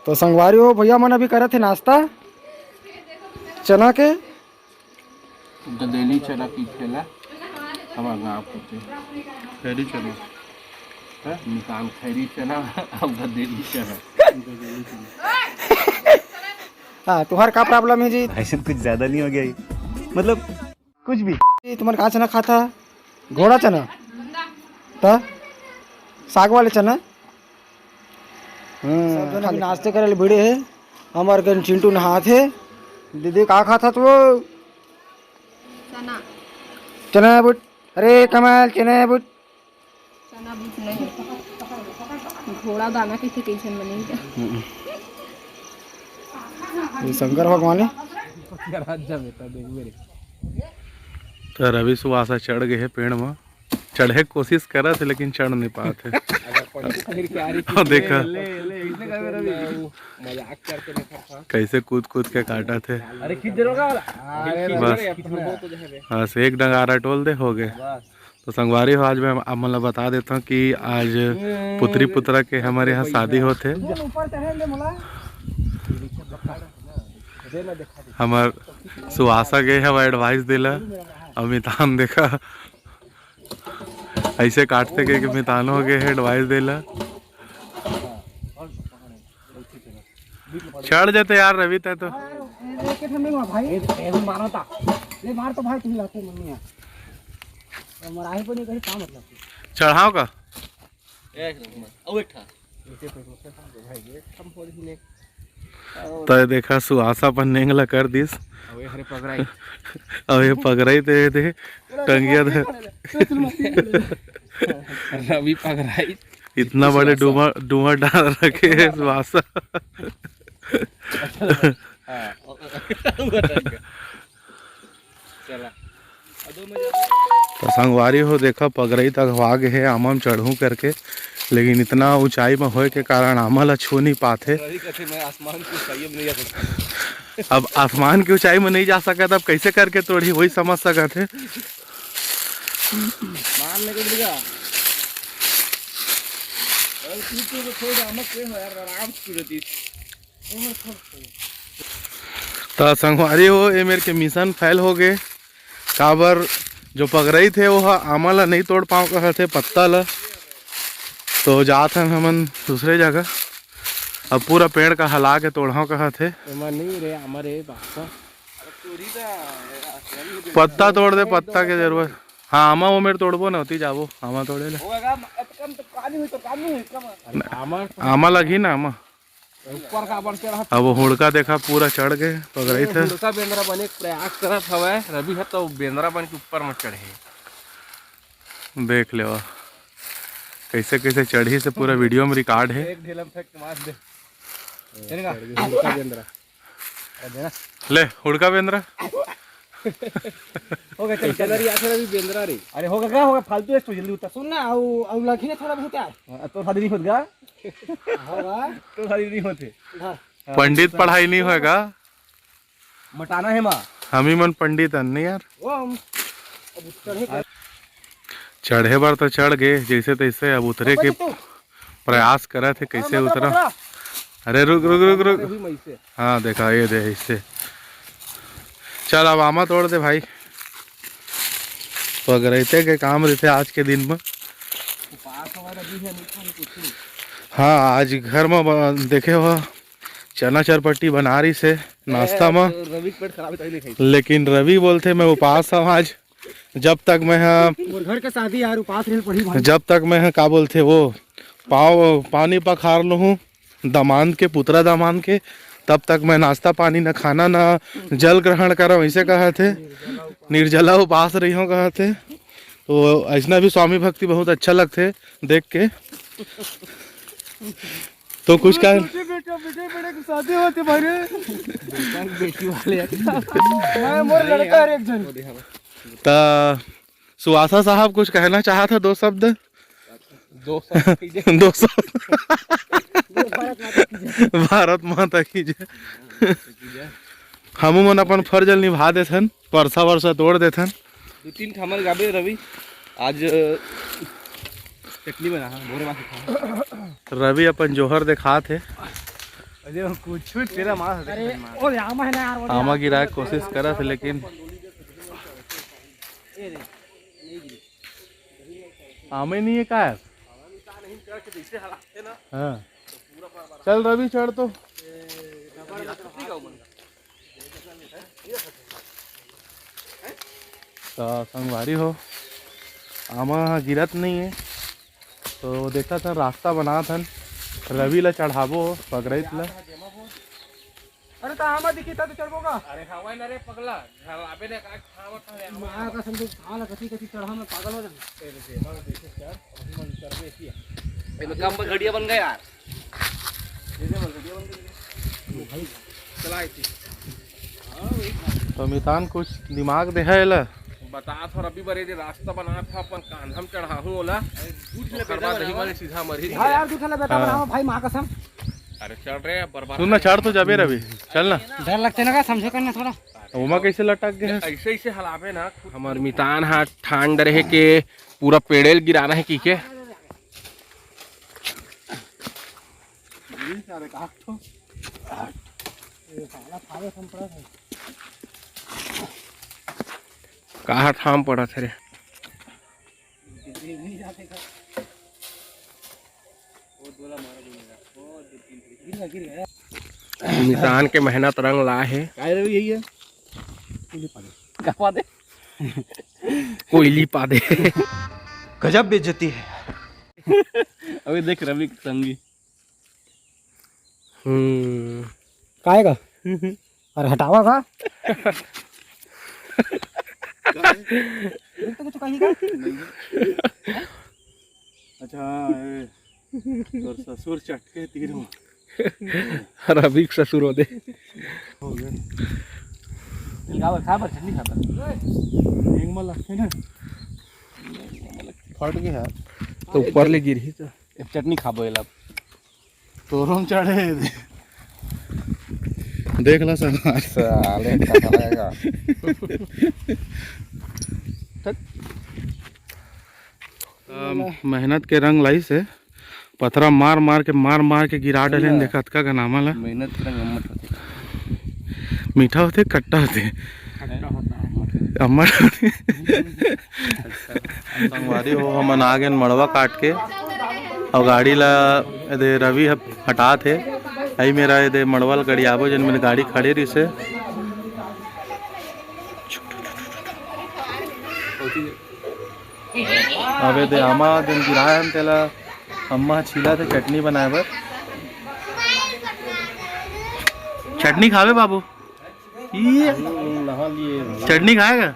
तो संगवारी हो भैया मन अभी करे थे नाश्ता चना के गदेली चना की ठेला हमारे गाँव को खैरी चना है निकाम खैरी चना अब गदेली चना। हाँ तुम्हारा क्या प्रॉब्लम है जी? ऐसे कुछ ज्यादा नहीं हो गया ये? मतलब कुछ भी। तुम्हारा कहाँ चना खाता? घोड़ा चना तो साग वाले चना। सब जन अभी नाश्ते करे भिड़े है। हमारे घर चिंटू नहा थे। दीदी कहाँ खाता तो चना चना बुट। अरे कमाल चना बुट। चना बुट नहीं घोड़ा दाना कैसे टेंशन बनेगा। ये शंकर भगवान है। तो रवि सुहासा चढ़ गए है पेड़ में। चढ़े कोशिश करा थे लेकिन चढ़ नहीं पाते। देखा कैसे कूद कूद के काटा थे। बस हाँ से एक डंगारा टोल दे हो गए। तो संगवारी हो आज मैं आप मतलब बता देता हूँ कि आज पुत्री पुत्रा के हमारे यहाँ शादी होते। हमार सुहासा गए है एडवाइस दिला और मितान देखा ऐसे काटते गए कि मितान हो गए है एडवाइस दिला। चढ़ जाते यार रवि तय तो चढ़ाओ का तो देखा सुहासा पर नेंगला कर दिस अब ये पकड़ाई थे टंगिया थे रवि पकड़ाई इतना बड़े डूमर डाल रखे है सुहासा। तो संगवारी हो देखा पगरई तक भाग है आमम चढ़ू करके लेकिन इतना ऊंचाई में होए के कारण आमला छू नहीं पाते। अब आसमान की ऊंचाई में नहीं जा सका तब कैसे करके तोड़ी वही समझ सका थे। तो संगवारी हो ये मेरे के मिशन फेल हो गए। काबर जो पकड़ई थे वो आमला नहीं तोड़ पाओ कहा थे पत्ता ला तो जाते हैं हमन दूसरे जगह। अब पूरा पेड़ का हला के तोड़ाओ कहा थे। पत्ता तोड़ दे पत्ता के जरूरत। हाँ आमा वो मेरे तोड़बो ना होती जाबो आमा तोड़े ले। आमा लगी ना आमा। अब वो हुड़का देखा पूरा चढ़ गए पकड़ई थे। हुड़का बेंद्रा बने प्रयास करत हवे रवि है तो बेंद्रा बन के ऊपर में चढ़े देख ले कैसे कैसे चढ़ी से पूरा वीडियो में रिकॉर्ड है। एक ढेलम फेंक के मार दे चलेगा हुड़का बेंद्रा ले हुड़का बेंद्रा हो गया चल चल रही आखिर अभी बेंद्रा रे। अरे होगा क्या होगा फालतू है तो जल्दी उतर सुन ना और लखी ने थोड़ा बहुत है तो शादी नहीं होत गा होगा तो शादी नहीं होते पंडित पढ़ाई नहीं होएगा मटाना है माँ हम ही मन पंडित नहीं यार। वो चढ़े बार तो चढ़ गए जैसे तैसे अब उतरे के प्रयास करा थे कैसे उतरा। अरे रुक रुक रुक रुक हाँ देखा ये दे इससे चल अब आमा तोड़ दे भाई। तो अगर रहते के काम रहते आज के दिन में। हाँ आज घर में देखे हो चना चरपट्टी बना रही से नाश्ता में रवि पेट खराब लेकिन रवि बोलते मैं उपास हूँ आज जब तक मैं घर के शादी यार उपास रेल पड़ी भाई। जब तक मैं का बोलते वो पानी पखार लू हूँ दामाद के पुत्रा दामाद के तब तक मैं नाश्ता पानी न खाना न जल ग्रहण करा वैसे कहा थे निर्जला उपास रही हूँ कहा थे। तो ऐसा भी स्वामी भक्ति बहुत अच्छा लगते देख के। तो कुछ का शादी होते बेटी वाले मोर लड़का है एक जन। तो सुहासा साहब कुछ कहना चाहा था दो शब्द दो शब्द भारत माता की जय। हम मन अपन फर्ज निभा देथन परसा वर्षा तोड़ देथन। दो तीन खमर गाबे रवि आज चटनी बना भोरे मां खा। रवि अपन जोहर दिखा थे कुछ तेरा मार आमा गिराए कोशिश करा थे लेकिन आमे नहीं है का है। हाँ चल रवि चढ़ तो संगवारी हो आमा गिरत नहीं है तो देखा था रास्ता बना था रवि ला चढ़ाबो पकड़त ला। अरे तो आमा दिखी तो चढ़बो का। अरे हवा न रे पगला झलाबे ने का खावा का मां का समझो खाला कथी कथी चढ़ा में पागल हो जाए। ए में कम घड़िया बन गया यार। चला तो मितान कुछ दिमाग दे है ला बता थो रबी बरे जे रास्ता बना था अपन कांधम चढ़ाहूं ओला खरबा नहीं माने सीधा मरही। हां यार तू चला बेटा बनाओ भाई मां कसम। अरे चढ़ रे बर्बाद सुन ना चढ़ तो जाबे रवि चल ना। डर लगते ना का समझे करना थोड़ा। उमा कैसे लटक गए ऐसे ऐसे हलावे ना हमार मितान हाथ ठांड रहे के पूरा पेड़ेल गिराना है की के कहा थाम पड़ा थे रे। मितान के मेहनत रंग ला है। यही है कोयली पा दे। गजब बेइज्जती है। अभी देख रवि संगी काहे का अरे हटावा का तो कुछ कहीं का। अच्छा और ससुर चटके तीर हो रवि ससुर हो दे खा पर चटनी खाता एक मल लगते ना फट गया तो ऊपर ले गिरी तो चटनी खाबो एला तोरम चढ़े देख ला संगवारी साले खाएगा। मेहनत के रंग लाई से पथरा मार मार के गिरा डले देखा का गनामा ला। मेहनत का गम्मत होती मीठा होते खट्टा होते अम्मट होते। संगवारी हो हमन आ गए मड़वा काट के और गाड़ी ला दे रवि हटा थे आई मेरा ये मड़वल गाड़ी आबो जन मैंने गाड़ी खड़ी रही से अबे दे आमा जन गिराया हम तेला अम्मा छीला थे चटनी बनाए बर। चटनी खावे बाबू ये चटनी खाएगा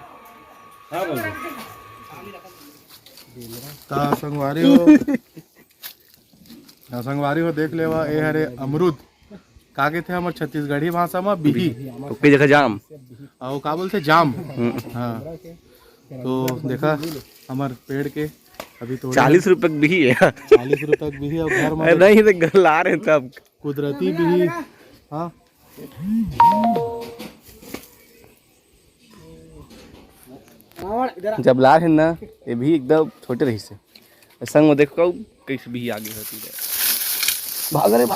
ता संगवारी हो देख लेवा ए हरे अमरूद कागे थे हमार छत्तीसगढ़ी भाषा में बिही कई जगह जाम और का बोलते जाम। हाँ तो देखा हमार पेड़ के अभी तो 40 रुपए भी है 40 रुपए तक बिही और घर में नहीं तो घर ला रहे तब कुदरती बिही। हाँ जब ला रहे ना ये भी एकदम छोटे रही से संग में देखो कैसे भी आगे होती है। भाग रे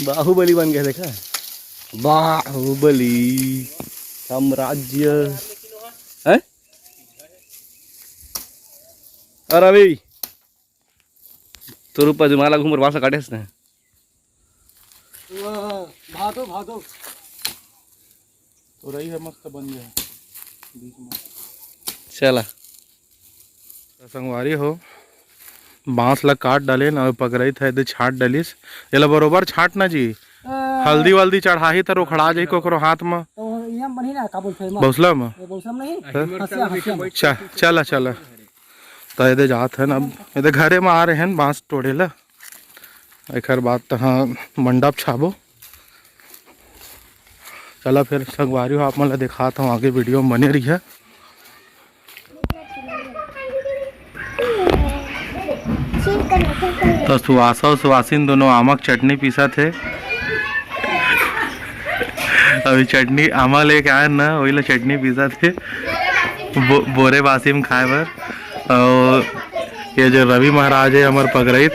बाहुबली बन गया देखा बाहुबली साम्राज्य है। अरे अभी तो रूपा जुमाला घूम रहा काटे ना भादो तो रही है मस्त बन गया बीच में। चला संगवारी हो बांस ला काट डाले ना पकड़ई था इधर छाट डालिस एला बरोबर छाट ना जी हल्दी वल्दी चढ़ाही तो रोखड़ा जाई कोकरो हाथ में तो यहां बनी ना काबुल फेमा बौसला में बोलसम नहीं चला चला तो इधर जात है ना इधर घरे में आ रहे हैं बांस तोड़े ला एक बात तो हाँ मंडप छाबो। चला फिर संगवारी हो आप मतलब दिखाता हूँ आगे वीडियो में बने रही है। तो सुहासा और सुहासिन दोनों आमक चटनी पीसा थे अभी चटनी आमा लेके आए ना वही ला चटनी पीसा थे बोरे वासिम खाए बर। और ये जो रवि महाराज है हमार पगरैत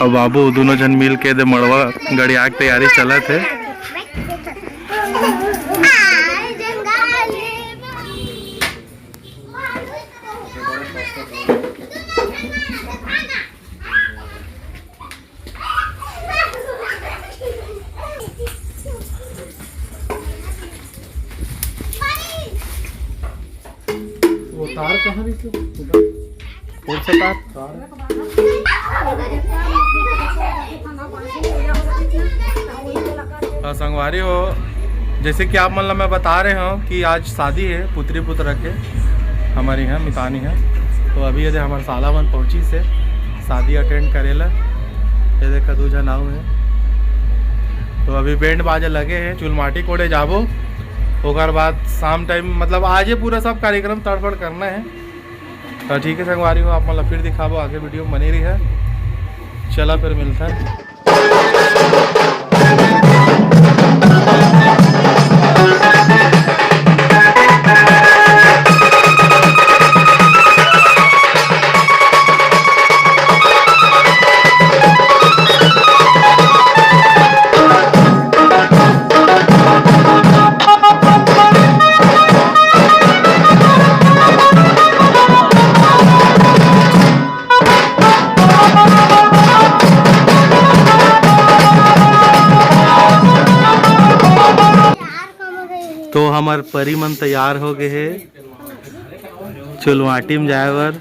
और बाबू दोनों जन मिल के दे मड़वा गड़िया की तैयारी चलत है। वो तार कहाँ रही थी? कौन सा तार? संगवारी हो, जैसे कि आप मतलब मैं बता रहे हूँ कि आज शादी है पुत्री पुत्र के हमारी यहाँ मितानी है। तो अभी यदि हमारे सालावन पहुँची से शादी अटेंड करेला ये देखा दू जन आऊ है। तो अभी बैंड बाजे लगे हैं, चुलमाटी कोड़े जाबो ओकर बाद शाम टाइम मतलब आज ही पूरा सब कार्यक्रम तड़फड़ करना है। तो ठीक है संगवारी हो, आप मतलब फिर दिखाबो आगे वीडियो बनी रही है। चला फिर मिलता है। तो हमार परी मन तैयार हो गए है चुलवाटी में जाए बर।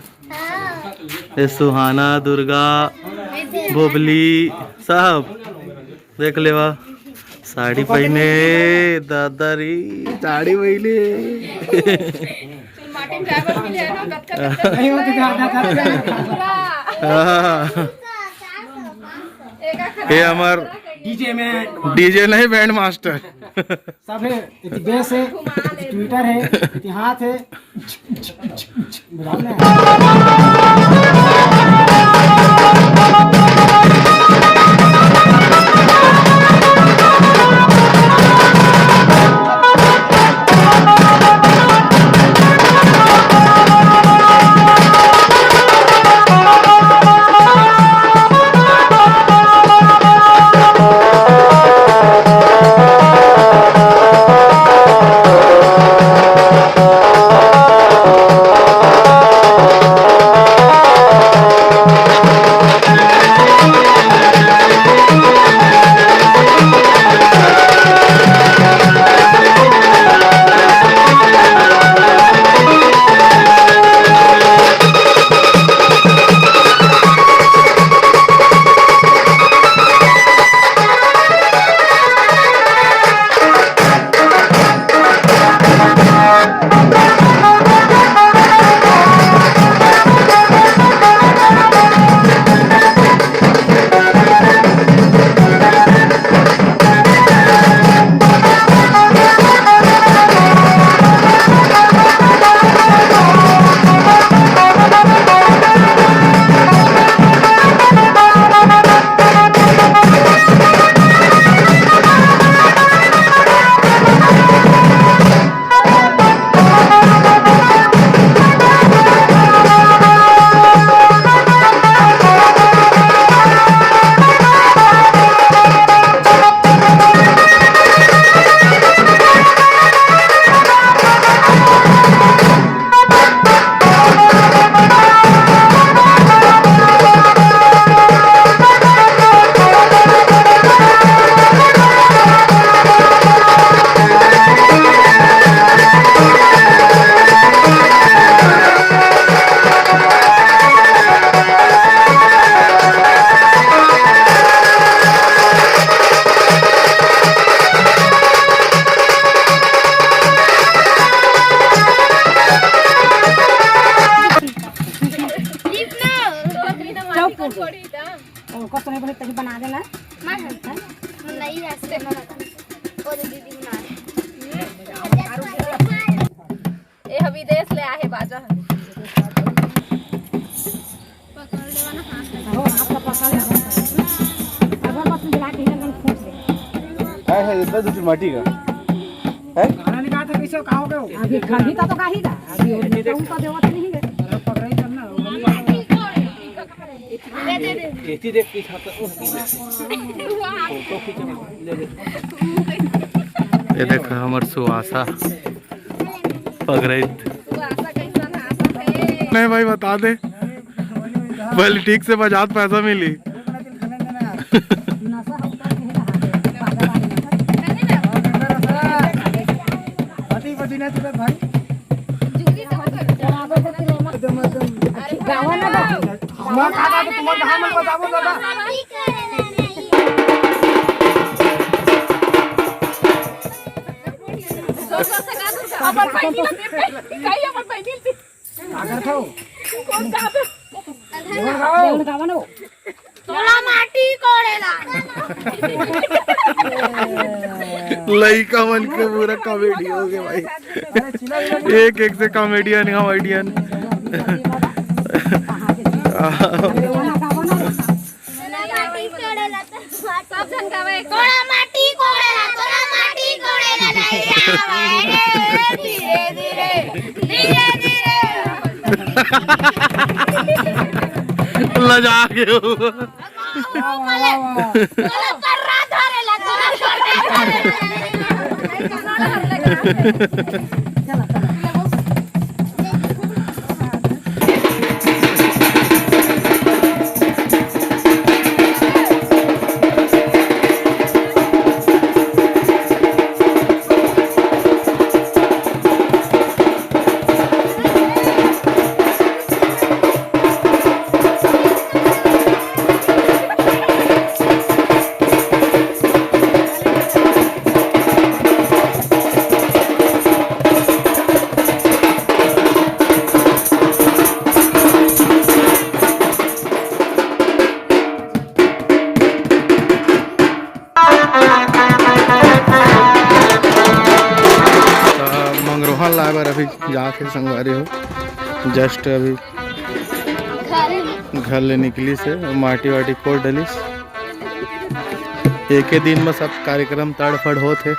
ये सुहाना, दुर्गा, बोबली सब देख लेवा साड़ी पहने दादारी साड़ी पहने ये हमार डीजे नहीं बैंड मास्टर सब है। इति बेस है, इति ट्विटर है, इति हाथ है। बना देना नहीं ऐसे दीदी बना ए हम विदेश ले आए बाजा है इतना दूर माटी का है। गाना नहीं गा था ये देखो हमार सुहासा पगरैत। नहीं भाई बता दे पहले ठीक से बजात पैसा मिली। लइका मन के पूरा कॉमेडी हो गए भाई। एक एक से कॉमेडियन कॉमेडियन। लजा के लाए बार अभी जाके संगवारी हो जस्ट अभी घर ले निकली से माटी वाटी कोड़ डलिस। एक ही दिन में सब कार्यक्रम तड़फड़ होते।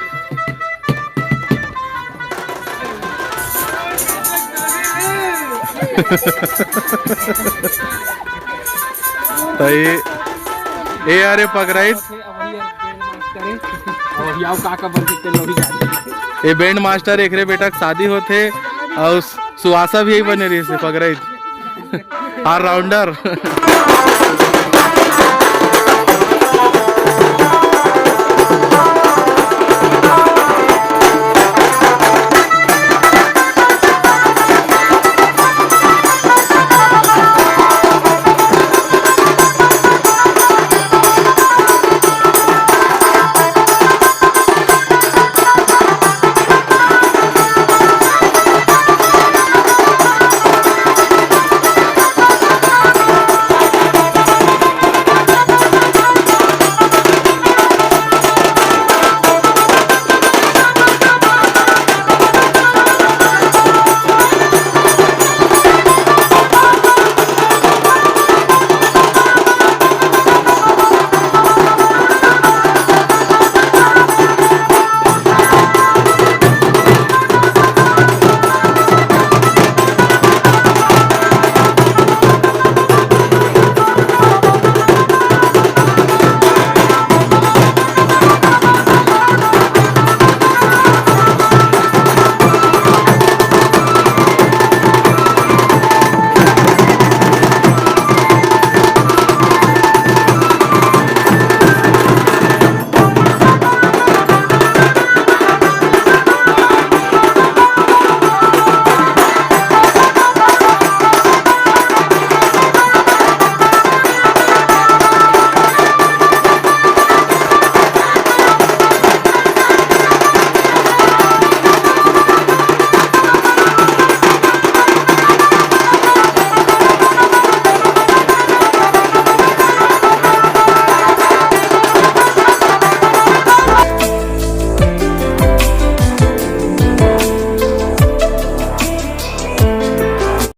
तो ये अरे पकड़ाई ये बैंड मास्टर एकरे बेटा के शादी होते और सुहासा भी यही बने रही से पकड़ाई ऑल राउंडर।